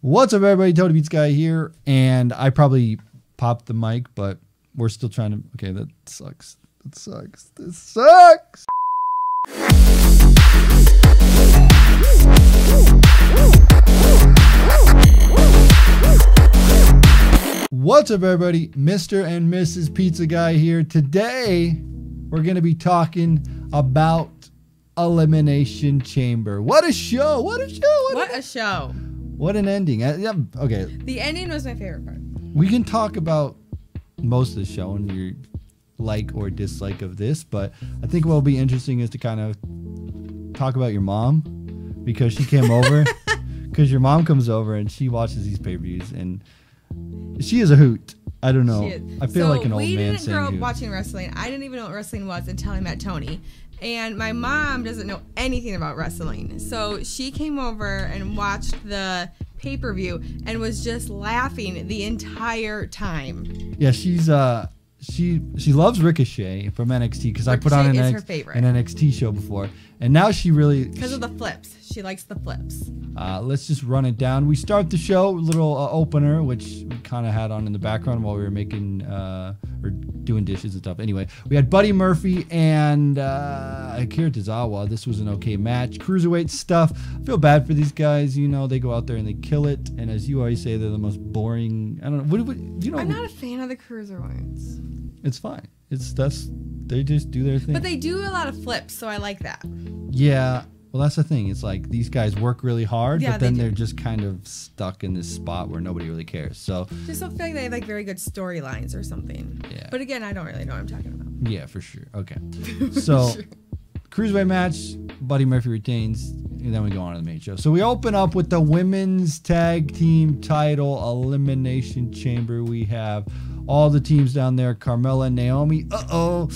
What's up, everybody? TonyPizzaGuy here, and I probably popped the mic, but we're still trying to... Okay, that sucks. That sucks. This sucks! What's up, everybody? Mr. and Mrs. Pizza Guy here. Today, we're going to be talking about Elimination Chamber. What a show! What a show! What a show! What an ending. Yeah, okay. The ending was my favorite part. We can talk about most of the show and your like or dislike of this, but I think what will be interesting is to kind of talk about your mom, because she came over. Because your mom comes over and she watches these pay-per-views, and she is a hoot. I don't know. I feel like an old man saying we didn't grow up hoot. watching wrestling. I didn't even know what wrestling was until I met Tony. And my mom doesn't know anything about wrestling. So she came over and watched the pay-per-view and was just laughing the entire time. Yeah, she's she loves Ricochet from NXT, because I put on an NXT show before, and now she really, because of the flips. She likes the flips. Let's just run it down. We start the show, little opener, which we kind of had on in the background while we were making or doing dishes and stuff. Anyway, we had Buddy Murphy and Akira Tozawa. This was an okay match. Cruiserweight stuff. I feel bad for these guys. You know, they go out there and they kill it. And as you always say, they're the most boring. I don't know. What you know? I'm not a fan of the cruiserweights. It's fine. They just do their thing. But they do a lot of flips, so I like that. Yeah. Well, that's the thing. It's like these guys work really hard, yeah, but then they're just kind of stuck in this spot where nobody really cares. So just don't feel like they have like very good storylines or something. Yeah. But again, I don't really know what I'm talking about. Yeah, for sure. Okay. So Cruiserweight match, Buddy Murphy retains, and then we go on to the main show. So we open up with the women's tag team title Elimination Chamber. We have all the teams down there. Carmella and Naomi. Uh-oh.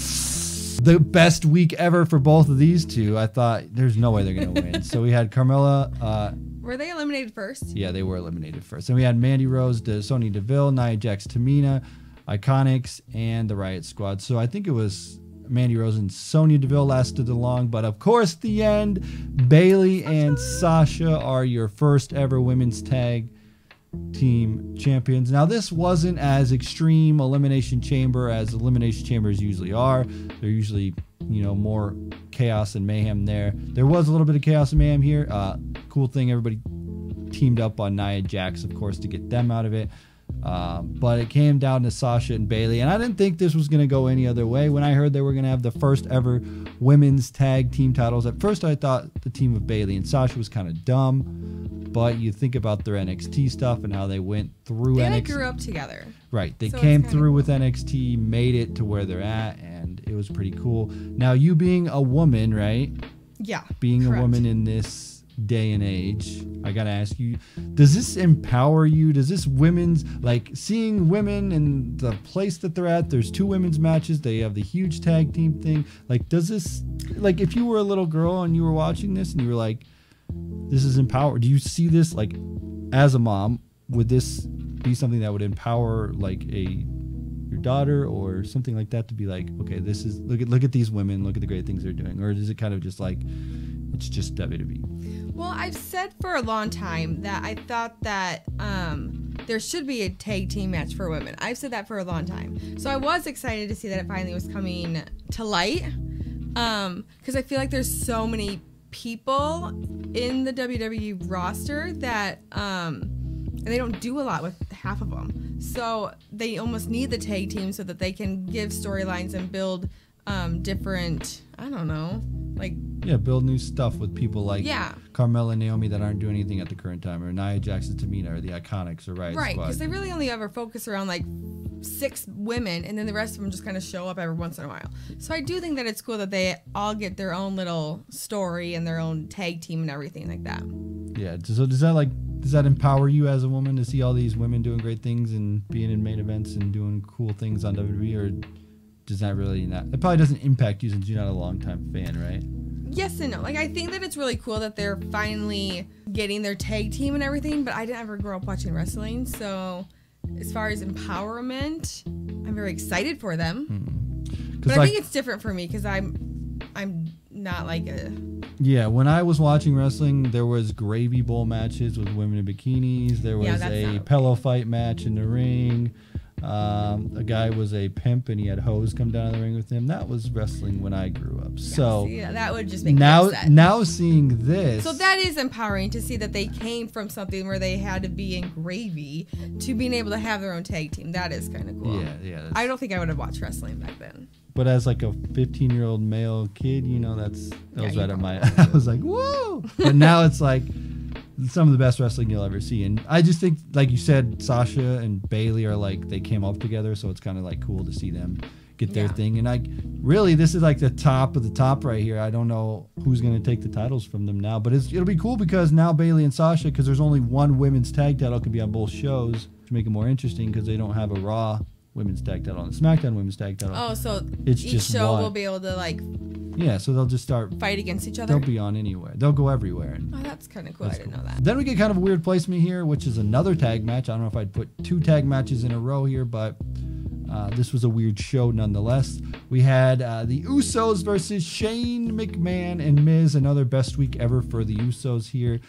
The best week ever for both of these two. I thought there's no way they're going to win. So we had Carmella. Were they eliminated first? Yeah, they were eliminated first. And we had Mandy Rose, Sonya Deville, Nia Jax, Tamina, Iconics, and the Riot Squad. So I think it was Mandy Rose and Sonya Deville lasted along. But of course, the end, Bayley and Sasha are your first ever women's tag team champions. Now, this wasn't as extreme Elimination Chamber as Elimination Chambers usually are. They're usually, you know, more chaos and mayhem there. There was a little bit of chaos and mayhem here. Cool thing, everybody teamed up on Nia Jax, of course, to get them out of it. But it came down to Sasha and Bayley, and I didn't think this was going to go any other way. When I heard they were going to have the first ever women's tag team titles, at first I thought the team of Bayley and Sasha was kind of dumb. But you think about their NXT stuff and how they went through NXT. They grew up together. Right. They came through with NXT, made it to where they're at, and it was pretty cool. Now, you being a woman, right? Yeah. Being a woman in this day and age, I got to ask you, does this empower you? Does this women's, like, seeing women in the place that they're at, there's 2 women's matches, they have the huge tag team thing. Like, does this, like, if you were a little girl and you were watching this and you were like, this is empowered. Do you see this, like, as a mom, would this be something that would empower, like, your daughter or something like that, to be like, okay, this is, look at these women, look at the great things they're doing? Or is it kind of just like, it's just WWE? Well, I've said for a long time that I thought that there should be a tag team match for women. I've said that for a long time. So I was excited to see that it finally was coming to light, because I feel like there's so many people in the WWE roster that and they don't do a lot with half of them, so they almost need the tag team so that they can give storylines and build different, I don't know, like, yeah, build new stuff with people like Carmella and Naomi that aren't doing anything at the current time, or Nia Jax and Tamina, or the Iconics, or Riot Squad. Right, because they really only ever focus around like 6 women, and then the rest of them just kind of show up every once in a while. So I do think that it's cool that they all get their own little story and their own tag team and everything like that. Yeah. So does that empower you as a woman to see all these women doing great things and being in main events and doing cool things on WWE, or does that really not? It probably doesn't impact you since you're not a longtime fan, right? Yes and no. Like, I think that it's really cool that they're finally getting their tag team and everything, but I didn't ever grow up watching wrestling, so as far as empowerment, I'm very excited for them. But I think it's different for me because I'm not like a Yeah, when I was watching wrestling, there was gravy bowl matches with women in bikinis. There was a pillow fight match in the ring. A guy was a pimp and he had hoes come down in the ring with him. That was wrestling when I grew up. So yeah, that would just make me now upset. Now seeing this, so that is empowering to see that they came from something where they had to be in gravy to being able to have their own tag team. That is kind of cool. Yeah. I don't think I would have watched wrestling back then. But as like a 15-year-old male kid, you know, that was right at my. I was like, whoa! But now it's like some of the best wrestling you'll ever see, and I just think, like you said, Sasha and Bailey are like they came up together, so it's kind of like cool to see them get their thing. And really, this is like the top of the top right here. I don't know who's gonna take the titles from them now, but it'll be cool because now Bailey and Sasha, because there's only one women's tag title, can be on both shows to make it more interesting because they don't have a Raw women's tag title and a SmackDown women's tag title. Oh, so it's each just show one. will be able to like. Yeah, so they'll just start fight against each other. They'll be on anywhere. They'll go everywhere. Oh, that's kind of cool. I didn't know that. Then we get kind of a weird placement here, which is another tag match. I don't know if I'd put 2 tag matches in a row here, but this was a weird show nonetheless. We had the Usos versus Shane McMahon and Miz. Another best week ever for the Usos here.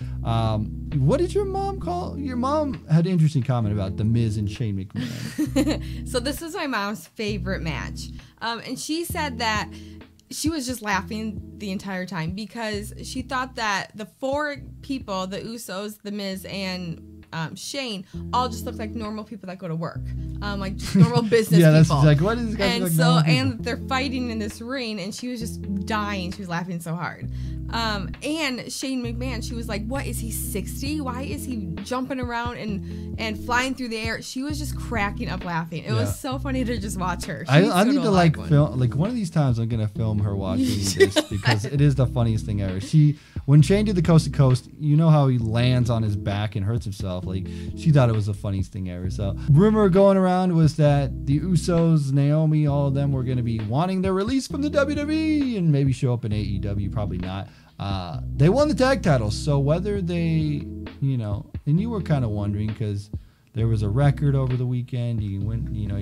What did your mom call? Your mom had an interesting comment about the Miz and Shane McMahon. So this was my mom's favorite match. And she said that she was just laughing the entire time because she thought that the 4 people, the Usos, the Miz, and Shane, all just looked like normal people that go to work, like just normal business yeah, people. That's like, what is this guy and like so, and they're fighting in this ring, and she was just dying. She was laughing so hard. And Shane McMahon, she was like, "What is he 60? Why is he jumping around and flying through the air?" She was just cracking up laughing. It was so funny to just watch her. I need to like film like one of these times. I'm gonna film her watching this because it is the funniest thing ever. When Shane did the coast to coast, you know how he lands on his back and hurts himself. Like, she thought it was the funniest thing ever. So rumor going around was that the Usos, Naomi, all of them were going to be wanting their release from the WWE and maybe show up in AEW. Probably not. They won the tag titles. So whether they, and you were kind of wondering because there was a record over the weekend. He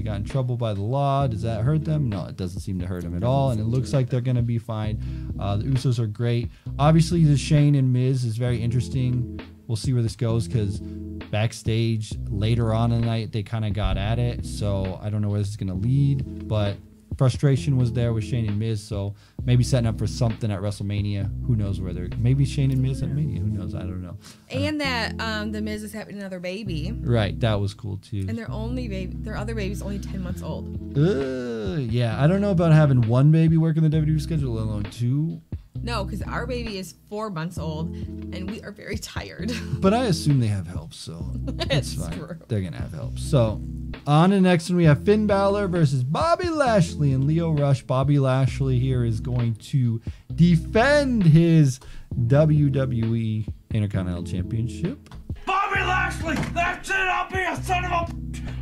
got in trouble by the law. Does that hurt them? No, it doesn't seem to hurt them at all. And it looks like they're going to be fine. The Usos are great. Obviously, the Shane and Miz is very interesting. We'll see where this goes because backstage later on in the night, they kind of got at it. So I don't know where this is going to lead. But frustration was there with Shane and Miz. So maybe setting up for something at WrestleMania. Who knows where they're... Maybe Shane and Miz at Mania. Who knows? I don't know. And that the Miz is having another baby. Right. That was cool, too. And their other baby's only 10 months old. Yeah. I don't know about having one baby work in the WWE schedule, let alone 2. No, because our baby is 4 months old, and we are very tired. But I assume they have help, so it's fine. True. They're going to have help. So, on to the next one, we have Finn Balor versus Bobby Lashley and Lio Rush. Bobby Lashley here is going to defend his WWE Intercontinental Championship. Bobby Lashley! That's it! I'll be a son of a...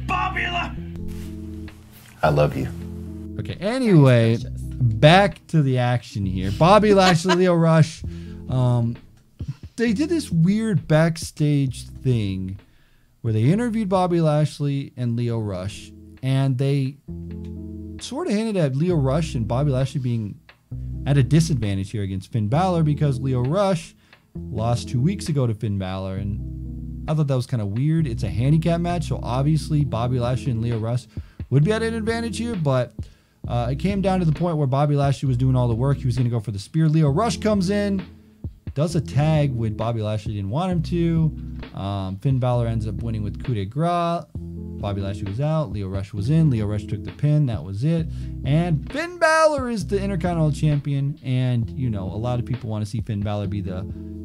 Bobby Lashley! I love you. Okay, anyway... Back to the action here. Bobby Lashley, Lio Rush. They did this weird backstage thing where they interviewed Bobby Lashley and Lio Rush, and they sort of hinted at Lio Rush and Bobby Lashley being at a disadvantage here against Finn Balor because Lio Rush lost 2 weeks ago to Finn Balor, and I thought that was kind of weird. It's a handicap match, so obviously Bobby Lashley and Lio Rush would be at an advantage here, but it came down to the point where Bobby Lashley was doing all the work. He was going to go for the spear. Lio Rush comes in, does a tag with Bobby Lashley didn't want him to. Finn Balor ends up winning with coup de grace. Bobby Lashley was out. Lio Rush was in. Lio Rush took the pin. That was it. And Finn Balor is the Intercontinental Champion. And, a lot of people want to see Finn Balor be the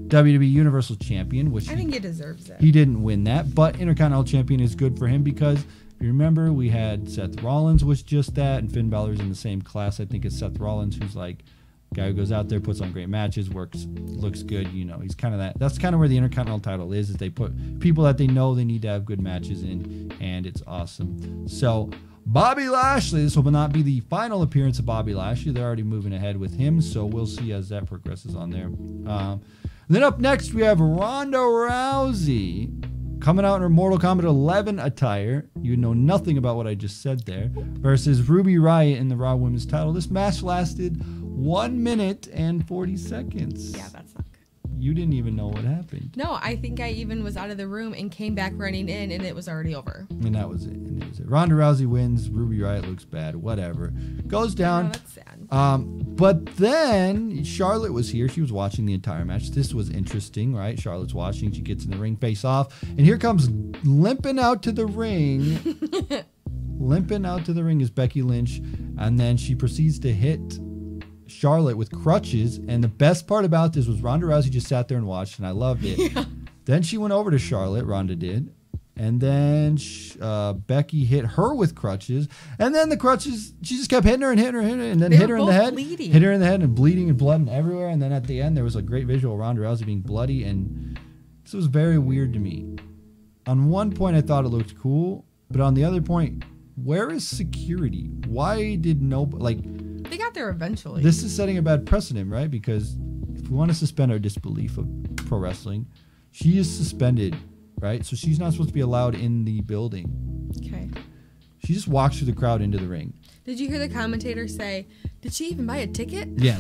WWE Universal Champion, which I think he deserves it. He didn't win that, but Intercontinental Champion is good for him because... You remember we had Seth Rollins was just that, and Finn Balor's in the same class. I think it's Seth Rollins, who's like a guy who goes out there, puts on great matches, looks good. He's kind of that. That's kind of where the Intercontinental title is they put people that they know they need to have good matches in, and it's awesome. So Bobby Lashley, this will not be the final appearance of Bobby Lashley. They're already moving ahead with him, so we'll see as that progresses on there. Then up next we have Ronda Rousey. Coming out in her Mortal Kombat 11 attire, you know nothing about what I just said there, versus Ruby Riott in the Raw Women's title. This match lasted 1 minute and 40 seconds. Yeah, that's not good. You didn't even know what happened. No, I think I even was out of the room and came back running in, and it was already over. And that was it. Ronda Rousey wins. Ruby Riott looks bad. Whatever. Goes down. Oh, that's sad. But then Charlotte was here. She was watching the entire match. This was interesting, right? Charlotte's watching. She gets in the ring, face off. And here comes limping out to the ring. Limping out to the ring is Becky Lynch. And then she proceeds to hit Charlotte with crutches. And the best part about this was Ronda Rousey just sat there and watched, and I loved it. Yeah. Then she went over to Charlotte, Ronda did. And then Becky hit her with crutches. And then the crutches, she just kept hitting her, and then They hit were her in the both head. bleeding. Hit her in the head and bleeding and blood and everywhere. And then at the end, there was a great visual of Ronda Rousey being bloody. And this was very weird to me. On one point, I thought it looked cool. But on the other point, where is security? Why did They got there eventually. this is setting a bad precedent, right? Because if we want to suspend our disbelief of pro wrestling, she is suspended, right? So she's not supposed to be allowed in the building. Okay. She just walks through the crowd into the ring. Did you hear the commentator say, did she even buy a ticket? Yeah,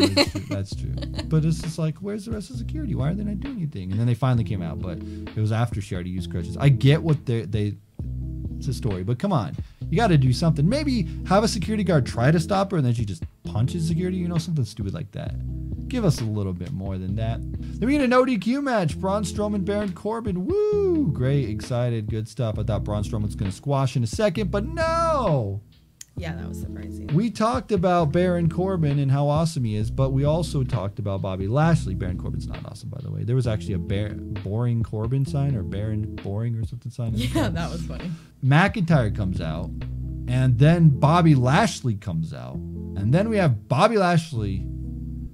that's true. But it's just like, where's the rest of security? Why are they not doing anything? And then they finally came out, but it was after she already used crutches. I get what it's a story, but come on. You got to do something. Maybe have a security guard try to stop her, and then she just punches security, something stupid like that. Give us a little bit more than that. Then we get a no DQ match. Braun Strowman, Baron Corbin. Woo! Great, excited, good stuff. I thought Braun Strowman was going to squash in a second, but no! Yeah, that was surprising. We talked about Baron Corbin and how awesome he is, but we also talked about Bobby Lashley. Baron Corbin's not awesome, by the way. There was actually a Boring Corbin sign, or Baron Boring or something sign. Yeah, that was funny. McIntyre comes out, and then Bobby Lashley comes out, and then we have Bobby Lashley,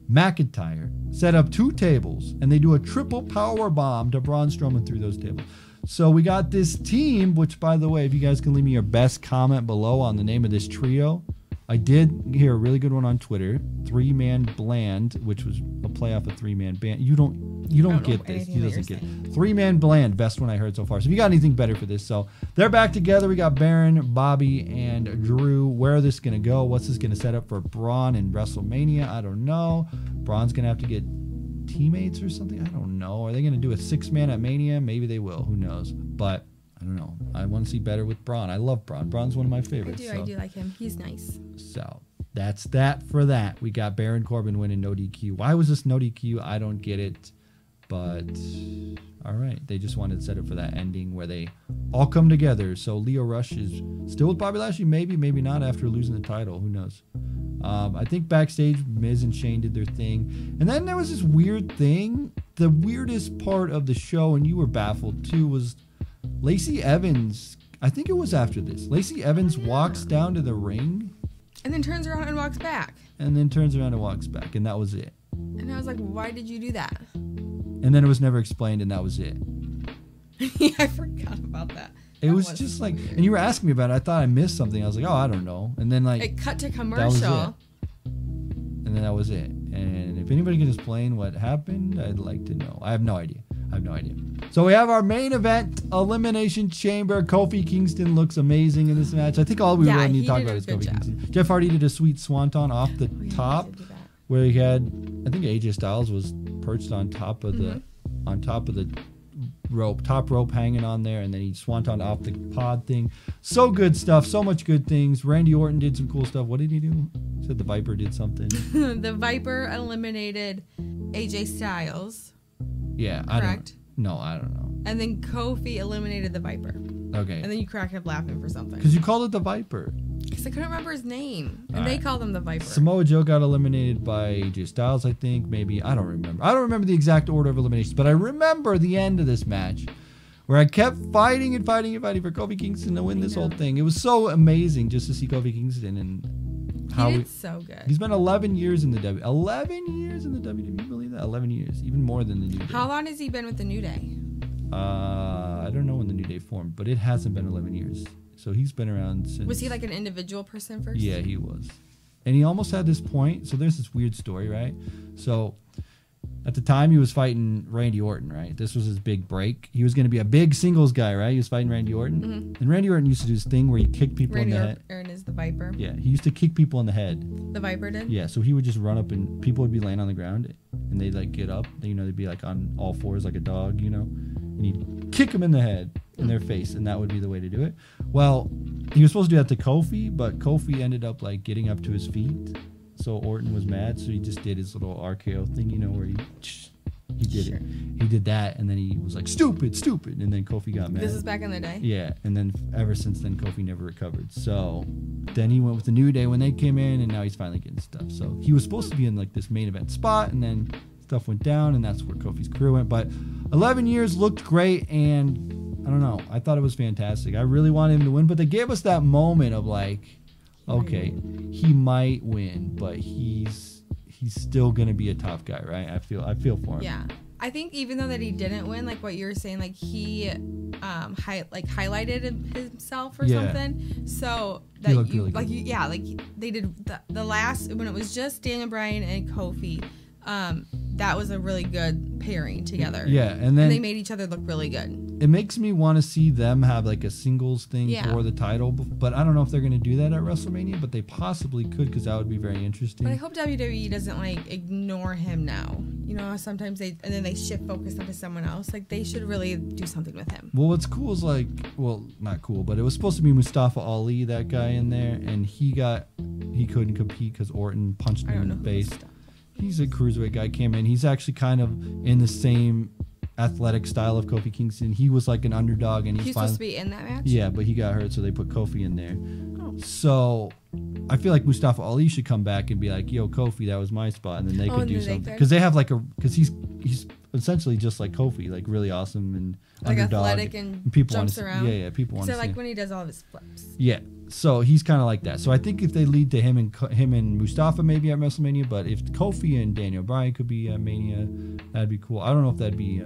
McIntyre set up 2 tables, and they do a triple power bomb to Braun Strowman through those tables. So we got this team, which, by the way, if you guys can leave me your best comment below on the name of this trio. I did hear a really good one on Twitter, 3-Man Bland, which was a play off a 3-man band. You don't get this. He doesn't get it. 3-Man Bland, best one I heard so far. So if you got anything better for this, so they're back together. We got Baron, Bobby, and Drew. Where is this gonna go? What's this gonna set up for Braun in WrestleMania? I don't know. Braun's gonna have to get teammates or something. I don't know. Are they gonna do a 6-man at Mania? Maybe they will. Who knows? But I don't know. I want to see better with Braun. I love Braun. Braun's one of my favorites. I do like him. He's nice. So that's that for that. We got Baron Corbin winning no DQ. Why was this no DQ? I don't get it. But all right. They just wanted to set it for that ending where they all come together. So Lio Rush is still with Bobby Lashley. Maybe not after losing the title. Who knows? I think backstage, Miz and Shane did their thing. And then there was this weird thing. The weirdest part of the show, and you were baffled too, was Lacey Evans. I think it was after this. Lacey Evans walks down to the ring. And then turns around and walks back. And then turns around and walks back. And that was it. And I was like, why did you do that? And then it was never explained, and that was it. Yeah, I forgot about that. It was just like, and you were asking me about it. I thought I missed something. I was like, oh, I don't know. And then like, It cut to that was commercial. it. And then that was it. And if anybody can explain what happened, I'd like to know. I have no idea. So we have our main event, Elimination Chamber. Kofi Kingston looks amazing in this match. I think all we really need to talk about is Kofi Kingston. Jeff Hardy did a sweet swanton off the top, He did do that. where he had, I think AJ Styles was perched on top of the rope, top rope hanging on there, and then he swantoned off the pod thing. So good stuff, so much good things. Randy Orton did some cool stuff. What did he do? He said the Viper did something. The Viper eliminated AJ Styles. Yeah, Correct. I don't know. And then Kofi eliminated the Viper. Okay. And then you cracked up laughing for something. Because you called it the Viper. Because I couldn't remember his name. And All they right. called him the Viper. Samoa Joe got eliminated by AJ Styles, I think. Maybe. I don't remember. I don't remember the exact order of eliminations, but I remember the end of this match where I kept fighting for Kofi Kingston to win this whole thing. It was so amazing just to see Kofi Kingston and how he did so good. He's been 11 years in the WWE. 11 years in the WWE. Can you believe that? 11 years. Even more than the New Day. How long has he been with the New Day? I don't know when the New Day formed, but it hasn't been 11 years. So he's been around since... Was he like an individual person first? Yeah, he was. And he almost had this point. So there's this weird story, right? So at the time, he was fighting Randy Orton, right? This was his big break. He was going to be a big singles guy, right? He was fighting Randy Orton. Mm-hmm. And Randy Orton used to do this thing where he kicked people in the head. Randy is the Viper. Yeah, he used to kick people in the head. The Viper did? Yeah, so he would just run up and people would be laying on the ground and they'd like get up. You know, they'd be like on all fours like a dog, you know? And he'd kick them in the head, in their face, and that would be the way to do it. Well, he was supposed to do that to Kofi, but Kofi ended up like getting up to his feet. So Orton was mad, so he just did his little RKO thing, you know, where he did it. He did that, and then he was like, stupid, and then Kofi got mad. This is back in the day? Yeah, and then ever since then, Kofi never recovered. So then he went with the New Day when they came in, and now he's finally getting stuff. So he was supposed to be in like this main event spot, and then stuff went down, and that's where Kofi's career went. But 11 years looked great, and I don't know. I thought it was fantastic. I really wanted him to win, but they gave us that moment of like, okay, he might win, but he's still gonna be a tough guy, right? I feel for him. Yeah, I think even though that he didn't win, like what you were saying, like he highlighted himself or something, so that you really like good. Like they did the last when it was just Daniel Bryan and Kofi. That was a really good pairing together. Yeah, and then they made each other look really good. It makes me want to see them have like a singles thing for the title, but I don't know if they're going to do that at WrestleMania, but they possibly could because that would be very interesting. But I hope WWE doesn't like ignore him now. You know, sometimes then they shift focus onto someone else. Like they should really do something with him. Well, what's cool is like, well, not cool, but it was supposed to be Mustafa Ali, that guy in there, and he couldn't compete because Orton punched him in the face. He's a cruiserweight guy, came in. He's actually kind of in the same athletic style of Kofi Kingston. He was like an underdog, and he's supposed to be in that match. Yeah, but he got hurt, so they put Kofi in there. Oh. So I feel like Mustafa Ali should come back and be like, "Yo, Kofi, that was my spot," and then they could do something because they have like because he's essentially just like Kofi, like really awesome and like underdog, athletic and people jumps want to around. Yeah, people want to. So like when he does all of his flips. Yeah. So he's kind of like that. So I think if they lead to him and Mustafa maybe at WrestleMania, but if Kofi and Daniel Bryan could be at Mania, that'd be cool. I don't know if that'd be.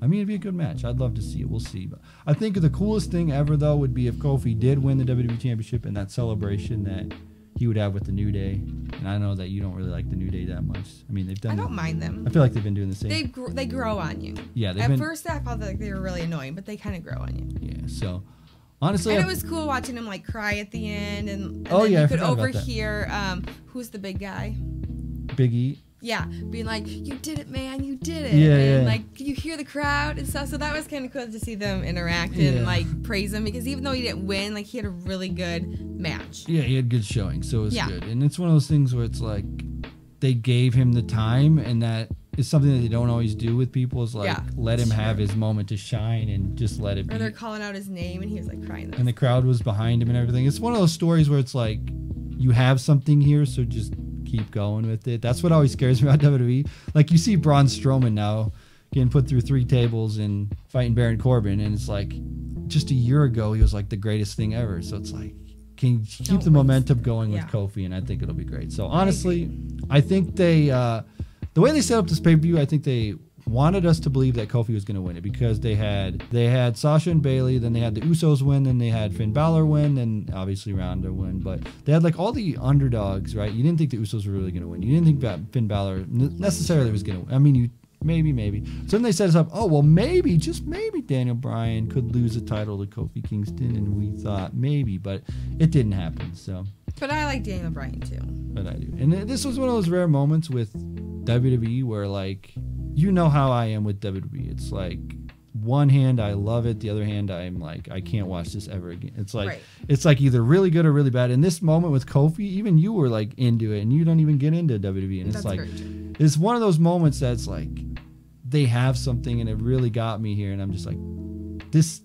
I mean, it'd be a good match. I'd love to see it. We'll see. But I think the coolest thing ever though would be if Kofi did win the WWE Championship and that celebration that he would have with the New Day. And I know that you don't really like the New Day that much. I mean, they've done. I don't mind them. I feel like they've been doing the same. They grow on you. Yeah. At first, I felt like they were really annoying, but they kind of grow on you. Yeah. So. Honestly, and it was cool watching him like cry at the end, and then you could overhear who's the big guy? Big E. Yeah, being like, "You did it, man! You did it!" Yeah, and like you hear the crowd and stuff. So that was kind of cool to see them interact and like praise him because even though he didn't win, like he had a really good match. Yeah, he had good showing, so it was good. And it's one of those things where it's like they gave him the time, and that is something that they don't always do with people. Is like let him have his moment to shine and just let it be. Or they're calling out his name, and he was like crying. And the crowd was behind him and everything. It's one of those stories where it's like you have something here, so just keep going with it. That's what always scares me about WWE. Like you see Braun Strowman now getting put through 3 tables and fighting Baron Corbin, and it's like just a year ago he was like the greatest thing ever. So it's like, can you keep the momentum going with Kofi? And I think it'll be great. So honestly, I think they the way they set up this pay-per-view, I think they wanted us to believe that Kofi was going to win it because they had Sasha and Bayley, then they had the Usos win, then they had Finn Balor win, and obviously Ronda win. But they had like all the underdogs, right? You didn't think the Usos were really going to win. You didn't think that Finn Balor necessarily was going to win. I mean, maybe. So then they set us up, oh, well, maybe, just maybe Daniel Bryan could lose the title to Kofi Kingston, and we thought maybe, but it didn't happen. So. But I like Daniel Bryan too. But I do. And this was one of those rare moments with WWE where, like, you know how I am with WWE. It's like, one hand I love it, the other hand I'm like, I can't watch this ever again. It's like it's like either really good or really bad. In this moment with Kofi, even you were like into it, and you don't even get into WWE. And it's like, it's one of those moments that's like, they have something, and it really got me here, and I'm just like, this,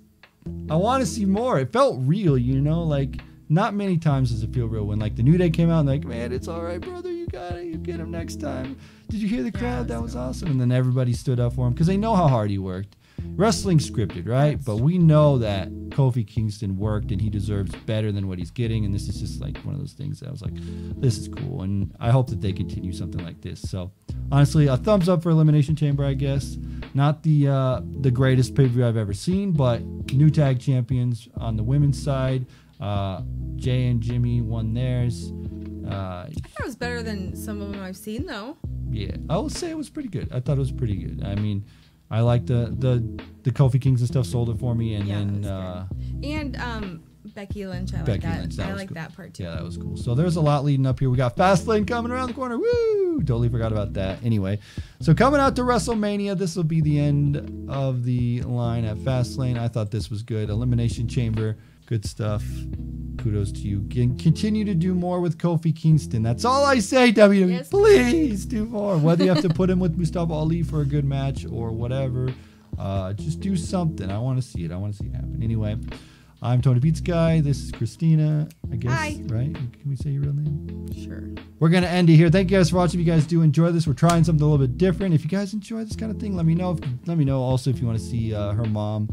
I want to see more. It felt real, you know, like. Not many times does it feel real when like the New Day came out and like, man, it's all right, brother, you got it, you get him next time. Did you hear the crowd? That was awesome. And then everybody stood up for him because they know how hard he worked. Wrestling's scripted, right? But we know that Kofi Kingston worked and he deserves better than what he's getting. And this is just like one of those things that I was like, this is cool. And I hope that they continue something like this. So honestly, a thumbs up for Elimination Chamber, I guess. Not the greatest pay-per-view I've ever seen, but new tag champions on the women's side. Jay and Jimmy won theirs. That was better than some of them I've seen, though. Yeah, I will say it was pretty good. I thought it was pretty good. I mean, I like the Kofi Kings and stuff sold it for me, and and Becky Lynch. I like Becky that. Lynch, I was like cool. that part too. Yeah, that was cool. So there's a lot leading up here. We got Fastlane coming around the corner. Woo! Totally forgot about that. Anyway, so coming out to WrestleMania, this will be the end of the line at Fastlane. I thought this was good. Elimination Chamber, good stuff. Kudos to you. Continue to do more with Kofi Kingston. That's all I say, WWE. Yes. Please do more. Whether you have to put him with Mustafa Ali for a good match or whatever, just do something. I want to see it. I want to see it happen. Anyway, I'm Tony Pizza Guy. This is Christina, I guess. Hi. Right? Can we say your real name? Sure. We're going to end it here. Thank you guys for watching. If you guys do enjoy this, we're trying something a little bit different. If you guys enjoy this kind of thing, let me know. Let me know also if you want to see her mom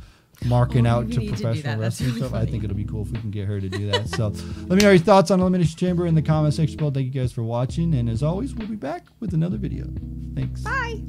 marking out to professional wrestling really stuff. funny. I think it'll be cool if we can get her to do that. So let me know your thoughts on Elimination Chamber in the comment section below. Thank you guys for watching. And as always, we'll be back with another video. Thanks. Bye.